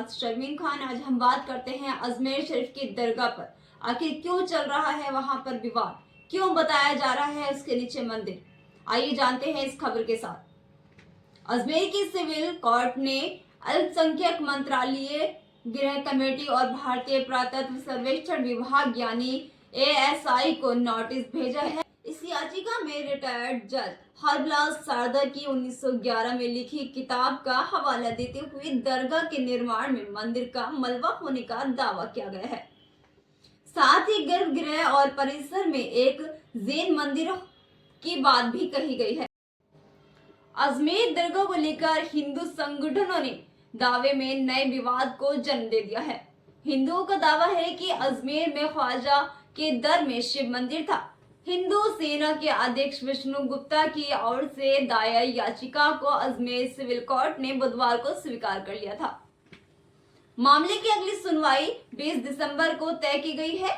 साथ शर्मीन खान। आज हम बात करते हैं अजमेर शरीफ की दरगाह पर आखिर क्यों चल रहा है वहां पर विवाद, क्यों बताया जा रहा है उसके नीचे मंदिर। आइए जानते हैं इस खबर के साथ। अजमेर की सिविल कोर्ट ने अल्पसंख्यक मंत्रालय, गृह कमेटी और भारतीय पुरातत्व सर्वेक्षण विभाग यानी ASI को नोटिस भेजा है। इस याचिका में रिटायर्ड जज हरबिलास सारदा की 1911 में लिखी किताब का हवाला देते हुए दरगाह के निर्माण में मंदिर का मलबा होने का दावा किया गया है। साथ ही गर्भगृह और परिसर में एक जैन मंदिर की बात भी कही गई है। अजमेर दरगाह को लेकर हिंदू संगठनों ने दावे में नए विवाद को जन्म दे दिया है। हिंदुओं का दावा है कि अजमेर में ख्वाजा के दर में शिव मंदिर था। हिंदू सेना के अध्यक्ष विष्णु गुप्ता की ओर से दायर याचिका को अजमेर सिविल कोर्ट ने बुधवार को स्वीकार कर लिया था। मामले की अगली सुनवाई 20 दिसंबर को तय की गई है।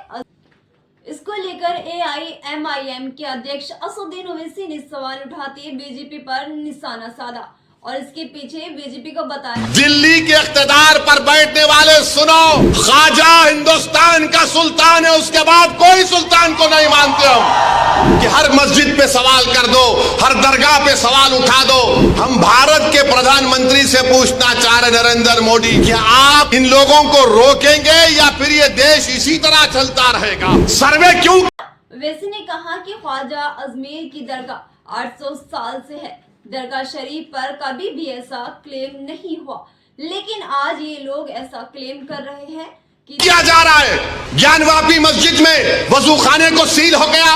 इसको लेकर AIMIM के अध्यक्ष असदुद्दीन ओवैसी ने सवाल उठाते बीजेपी पर निशाना साधा और इसके पीछे बीजेपी को बताया, दिल्ली के इख्तिदार पर बैठने वाले सुनो, ख्वाजा हिंदुस्तान का सुल्तान है, उसके बाद कोई सुल्तान को नहीं मानते हम कि हर मस्जिद पे सवाल कर दो, हर दरगाह पे सवाल उठा दो। हम भारत के प्रधानमंत्री से पूछना चाह रहे नरेंद्र मोदी, कि आप इन लोगों को रोकेंगे या फिर ये देश इसी तरह चलता रहेगा? सर्वे क्यों? ओवैसी ने कहा कि ख्वाजा अजमेर की दरगाह 800 साल से है। दरगाह शरीफ पर कभी भी ऐसा क्लेम नहीं हुआ, लेकिन आज ये लोग ऐसा क्लेम कर रहे हैं कि किया जा रहा है। ज्ञानवापी मस्जिद में वजू खाने को सील हो गया।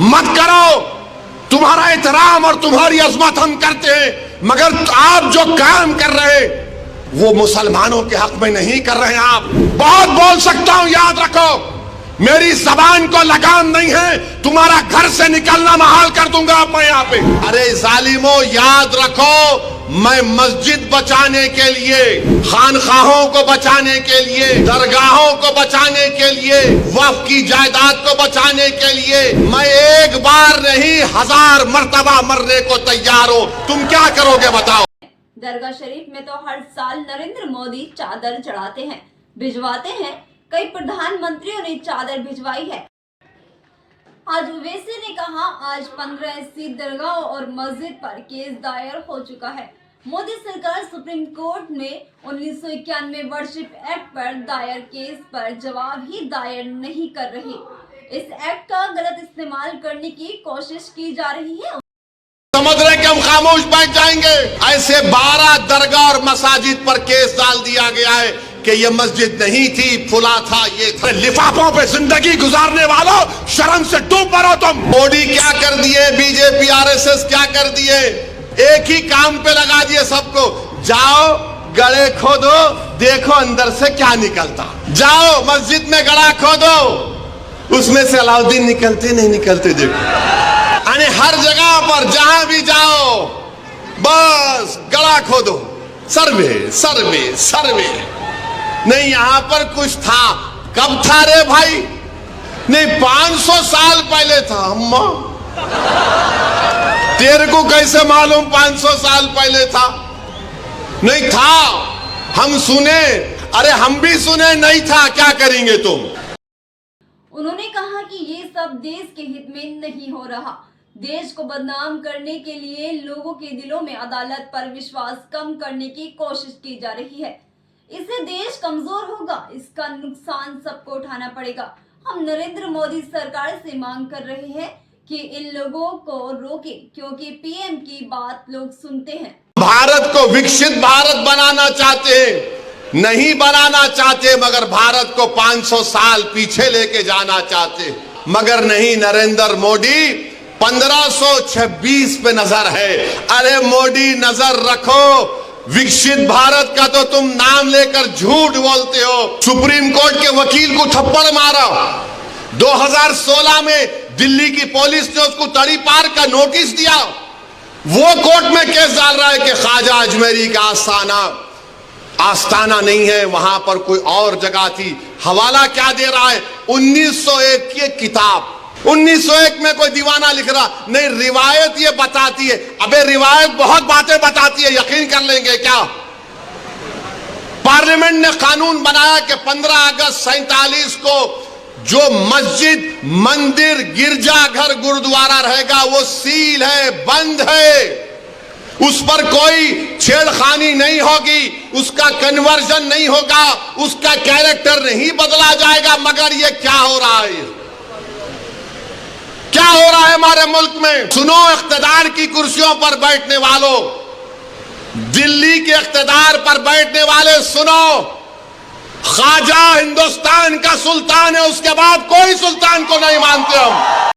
मत करो, तुम्हारा एहतराम और तुम्हारी अजमत हम करते हैं, मगर आप जो काम कर रहे वो मुसलमानों के हक में नहीं कर रहे हैं। आप बहुत बोल सकता हूं, याद रखो, मेरी जबान को लगाम नहीं है, तुम्हारा घर से निकलना महाल कर दूंगा मैं यहाँ पे। अरे जालिमो, याद रखो, मैं मस्जिद बचाने के लिए, खानखाहों को बचाने के लिए, दरगाहों को बचाने के लिए, वक्फ की जायदाद को बचाने के लिए मैं एक बार नहीं 1000 मर्तबा मरने को तैयार हूं। तुम क्या करोगे बताओ? दरगाह शरीफ में तो हर साल नरेंद्र मोदी चादर चढ़ाते हैं, भिजवाते हैं। कई प्रधानमंत्रियों ने चादर भिजवाई है। आज ओवैसी ने कहा, आज 15 ऐसी दरगाह और मस्जिद पर केस दायर हो चुका है। मोदी सरकार सुप्रीम कोर्ट में 1991 वर्शिप एक्ट पर दायर केस पर जवाब ही दायर नहीं कर रही। इस एक्ट का गलत इस्तेमाल करने की कोशिश की जा रही है। समझ रहे कि हम खामोश बैठ जाएंगे? ऐसे 12 दरगाह और मसाजिद पर केस डाल दिया गया है कि ये मस्जिद नहीं थी, फुला था, ये था। लिफाफों पे जिंदगी गुजारने वालों, शर्म से डूब मरो तुम। मोदी क्या कर दिए, बीजेपी RSS क्या कर दिए, एक ही काम पे लगा दिए सबको। जाओ गड़े खोदो, देखो अंदर से क्या निकलता। जाओ मस्जिद में गड़ा खोदो, उसमें से अलाउद्दीन निकलते नहीं निकलते देखो। यानी हर जगह पर जहां भी जाओ बस गड़ा खोदो, सर्वे सर्वे सर्वे। नहीं, यहां पर कुछ था। कब था रे भाई? नहीं, 500 साल पहले था। अम्मा, तेरे को कैसे मालूम 500 साल पहले था? नहीं था, हम सुने। अरे हम भी सुने, नहीं था, क्या करेंगे तुम? उन्होंने कहा कि ये सब देश के हित में नहीं हो रहा। देश को बदनाम करने के लिए लोगों के दिलों में अदालत पर विश्वास कम करने की कोशिश की जा रही है। इससे देश कमजोर होगा, इसका नुकसान सबको उठाना पड़ेगा। हम नरेंद्र मोदी सरकार से मांग कर रहे हैं कि इन लोगों को रोके, क्योंकि PM की बात लोग सुनते हैं। भारत को विकसित भारत बनाना चाहते हैं, नहीं बनाना चाहते, मगर भारत को 500 साल पीछे लेके जाना चाहते, मगर नहीं। नरेंद्र मोदी 1526 पे नजर है। अरे मोदी, नजर रखो। विकसित भारत का तो तुम नाम लेकर झूठ बोलते हो। सुप्रीम कोर्ट के वकील को थप्पड़ मारा। 2016 में दिल्ली की पुलिस ने उसको तड़ी पार का नोटिस दिया। वो कोर्ट में केस डाल रहा है कि ख्वाजा अजमेरी का आस्थाना नहीं है, वहां पर कोई और जगह थी। हवाला क्या दे रहा है? 1901 की किताब। 1901 में कोई दीवाना लिख रहा नहीं, रिवायत ये बताती है। अबे रिवायत बहुत बातें बताती है, यकीन कर लेंगे क्या? पार्लियामेंट ने कानून बनाया कि 15 अगस्त 47 को जो मस्जिद, मंदिर, गिरजाघर, गुरुद्वारा रहेगा वो सील है, बंद है, उस पर कोई छेड़खानी नहीं होगी, उसका कन्वर्जन नहीं होगा, उसका कैरेक्टर नहीं बदला जाएगा। मगर ये क्या हो रहा है, क्या हो रहा है हमारे मुल्क में? सुनो इख्तिदार की कुर्सियों पर बैठने वालों, दिल्ली के इख्तिदार पर बैठने वाले सुनो, ख्वाजा हिंदुस्तान का सुल्तान है, उसके बाद कोई सुल्तान को नहीं मानते हम।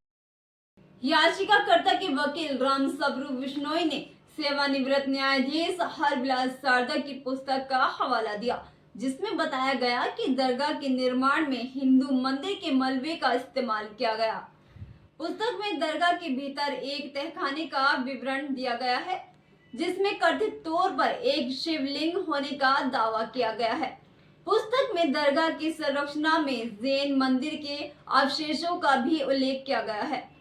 याचिकाकर्ता के वकील राम सबरू बिश्नोई ने सेवानिवृत्त न्यायाधीश हरबिलास सारदा की पुस्तक का हवाला दिया, जिसमें बताया गया कि दरगाह के निर्माण में हिंदू मंदिर के मलबे का इस्तेमाल किया गया। पुस्तक में दरगाह के भीतर एक तहखाने का विवरण दिया गया है, जिसमें कथित तौर पर एक शिवलिंग होने का दावा किया गया है। पुस्तक में दरगाह की संरचना में जैन मंदिर के अवशेषों का भी उल्लेख किया गया है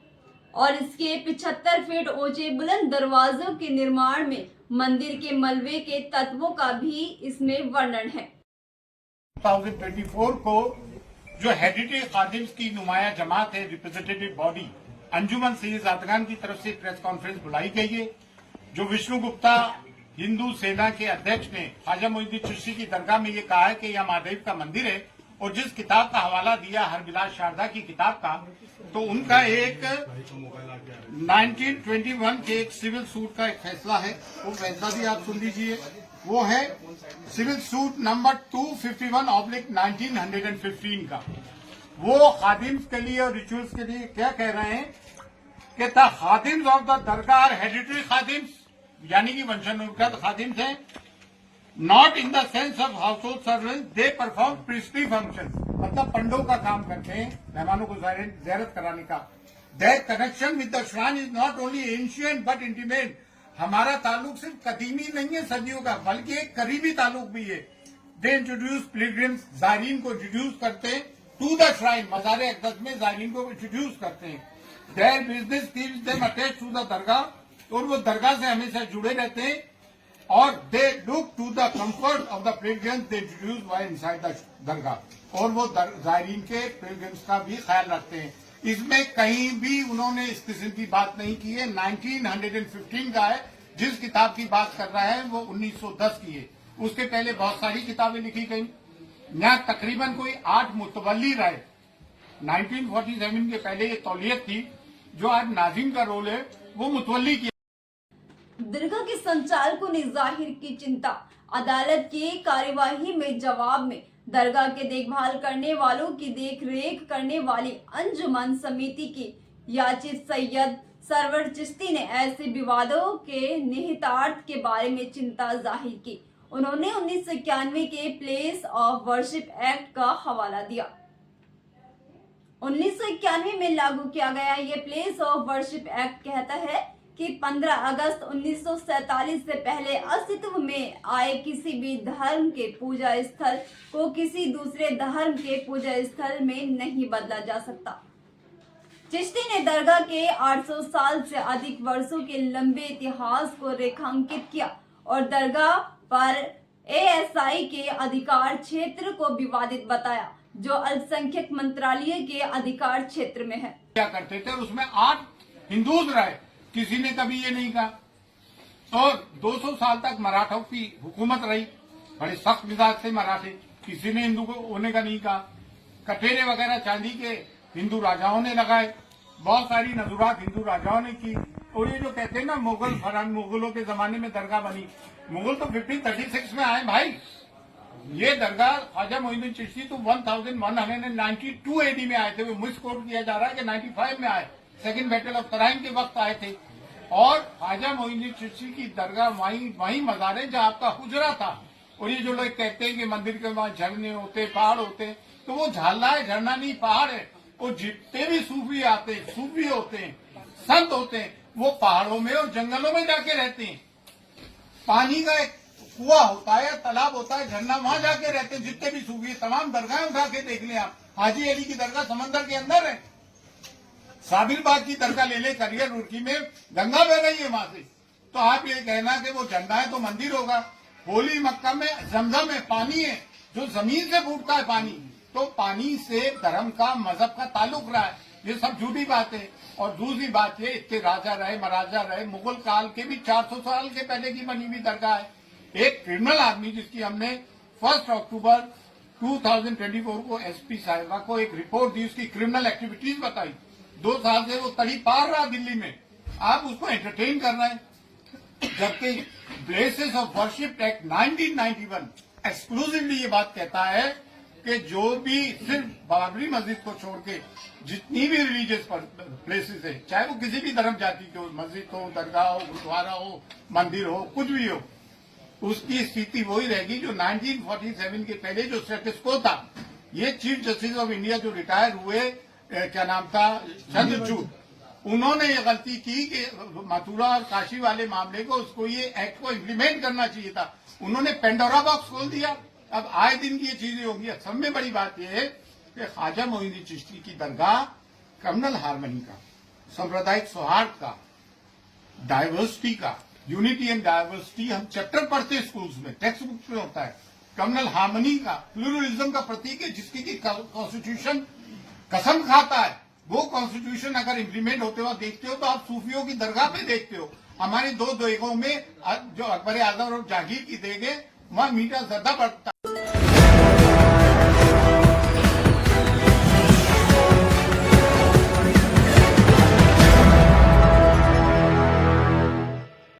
और इसके 75 फीट ऊंचे बुलंद दरवाजों के निर्माण में मंदिर के मलबे के तत्वों का भी इसमें वर्णन है। 2024 को जो हेरिटेज खादिम्स की नुमाया जमात है, रिप्रेजेंटेटिव बॉडी अंजुमन सैयद ज़ादगान की तरफ से प्रेस कॉन्फ्रेंस बुलाई गई है। जो विष्णु गुप्ता हिंदू सेना के अध्यक्ष ने ख्वाजा मोइनुद्दीन चिश्ती की दरगाह में ये कहा है कि यह महादेव का मंदिर है, और जिस किताब का हवाला दिया हरबिलास शारदा की किताब का, तो उनका एक 1921 के एक सिविल सूट का एक फैसला है, वो फैसला भी आप सुन लीजिए। वो है सिविल सूट नंबर 251/1915 का। वो खादिम्स के लिए और रिचुअल्स के लिए क्या कह रहे हैं कि the khadims of the dargah are heritage khadims, यानी कि वंशानुगत खादिम्स हैं, not in the sense of household servant, they perform priestly function, मतलब पंडों का काम करते हैं, मेहमानों को ज़ियारत कराने का। There connection with the shrine is not only ancient but intimate, हमारा ताल्लुक सिर्फ कदीमी नहीं है सदियों का, बल्कि एक करीबी ताल्लुक भी है। दे इंट्रोड्यूस पिलग्रिम्स, ज़ायरीन को इंट्रोड्यूस करते हैं टू द श्राइन, मज़ार अक़दस में ज़ायरीन को इंट्रोड्यूस करते हैं। Their business keeps them attached to the dargah, और वो दरगाह से हमेशा जुड़े रहते हैं, और they look to the comfort of the pilgrims they introduce while inside the dargah, और वो ज़ायरीन के पिलग्रिम्स का भी ख्याल रखते हैं। इसमें कहीं भी उन्होंने इस किस्म की बात नहीं की है। 1915 का है, जिस किताब की बात कर रहा है वो 1910 की है। उसके पहले बहुत सारी किताबें लिखी गई। यहाँ तकरीबन कोई 8 मुतवल्ली राय, 1947 के पहले ये तौलियत थी, जो आज नाजिम का रोल है वो मुतवल्ली की। दरगाह के संचालकों ने जाहिर की चिंता, अदालत की कार्यवाही में जवाब में दरगाह के देखभाल करने वालों की देखरेख करने वाली अंजुमन समिति की याचित सैयद सरवर चिश्ती ने ऐसे विवादों के निहितार्थ के बारे में चिंता जाहिर की। उन्होंने 1991 के प्लेस ऑफ वर्शिप एक्ट का हवाला दिया। 1991 में लागू किया गया ये प्लेस ऑफ वर्शिप एक्ट कहता है कि 15 अगस्त 1947 से पहले अस्तित्व में आए किसी भी धर्म के पूजा स्थल को किसी दूसरे धर्म के पूजा स्थल में नहीं बदला जा सकता। चिश्ती ने दरगाह के 800 साल से अधिक वर्षों के लंबे इतिहास को रेखांकित किया और दरगाह पर ASI के अधिकार क्षेत्र को विवादित बताया, जो अल्पसंख्यक मंत्रालय के अधिकार क्षेत्र में है। क्या करते थे, उसमें 8 हिंदूज रहे, किसी ने कभी ये नहीं कहा। और 200 साल तक मराठों की हुकूमत रही, बड़े सख्त मिजाज थे मराठे, किसी ने हिंदू को होने का नहीं कहा। कठेरे वगैरह चांदी के हिंदू राजाओं ने लगाए, बहुत सारी नजुरात हिंदू राजाओं ने की। और ये जो कहते हैं ना मुगलों के जमाने में दरगाह बनी, मुगल तो 1536 में आए भाई। ये दरगाह ख्वाजा मोइनुद्दीन चिश्ती तो 1192 AD में आए थे। वो मिसकोट किया जा रहा है कि 95 में आए, सेकंड बैटल ऑफ तराइन के वक्त आए थे। और ख्वाजा मोइनुद्दीन चिश्ती की दरगाह वहीं मज़ार है जहाँ आपका हुजरा था। और ये जो लोग कहते हैं कि मंदिर के वहाँ झरने होते, पहाड़ होते, तो वो झाला है, झरना नहीं पहाड़ है। और जितने भी सूफी आते हैं, सूफी होते हैं, संत होते हैं, वो पहाड़ों में और जंगलों में जाके रहते हैं। पानी का एक कुआं होता है, तालाब होता है, झरना, वहां जाके रहते हैं। जितने भी सूफी, तमाम दरगाहें उठा के देख लें आप। हाजी अली की दरगाह समंदर के अंदर है। साबिरबाग की दरगाह ले ले, करियर रुड़की में गंगा बह रही है वहां से। तो आप ये कहना कि वो झरना है तो मंदिर होगा, होली मक्का में जमजम में पानी है, जो जमीन से फूटता है पानी, तो पानी से धर्म का मजहब का ताल्लुक रहा है। ये सब झूठी बात है। और दूसरी बात ये, इतने राजा रहे महाराजा रहे, मुगल काल के भी 400 साल के पहले की बनी हुई दरगाह है। एक क्रिमिनल आदमी जिसकी हमने 1 अक्टूबर 2024 को एसपी साहिबा को एक रिपोर्ट दी, उसकी क्रिमिनल एक्टिविटीज बताई, 2 साल से वो तड़ी पार रहा दिल्ली में, आप उसको एंटरटेन कर रहे हैं। जबकि places of worship act 1991 exclusively ये बात कहता है कि जो भी सिर्फ बाबरी मस्जिद को छोड़ के जितनी भी रिलीजियस प्लेसेस है, चाहे वो किसी भी धर्म जाति के हो, मस्जिद हो, दरगाह हो, गुरुद्वारा हो, मंदिर हो, कुछ भी हो, उसकी स्थिति वही रहेगी जो 1947 के पहले जो स्टेटस को था। ये चीफ जस्टिस ऑफ इंडिया जो रिटायर हुए, क्या नाम था, चंद्रचूड़, उन्होंने ये गलती की कि मथुरा और काशी वाले मामले को, उसको ये एक्ट को इम्प्लीमेंट करना चाहिए था। उन्होंने पेंडोरा बॉक्स खोल दिया। अब आए दिन की ये चीजें होंगी। सब में बड़ी बात यह है कि ख्वाजा मोइनुद्दीन चिश्ती की दरगाह कम्युनल हार्मनी का, सांप्रदायिक सौहार्द का, डाइवर्सिटी का, यूनिटी एंड डाइवर्सिटी हम चैप्टर पढ़ते हैं स्कूल्स में, टेक्स्ट बुक्स में होता है। कम्युनल हार्मनी का, प्लूरलिज्म का प्रतीक है, जिसकी की कॉन्स्टिट्यूशन कसम खाता है। वो कॉन्स्टिट्यूशन अगर इम्प्लीमेंट होते हुए देखते हो तो आप सूफियों की दरगाह पे देखते हो। हमारे 2 देगों में जो अकबर आजम और जहांगीर की देग है, वहां मीठा ज्यादा बढ़ता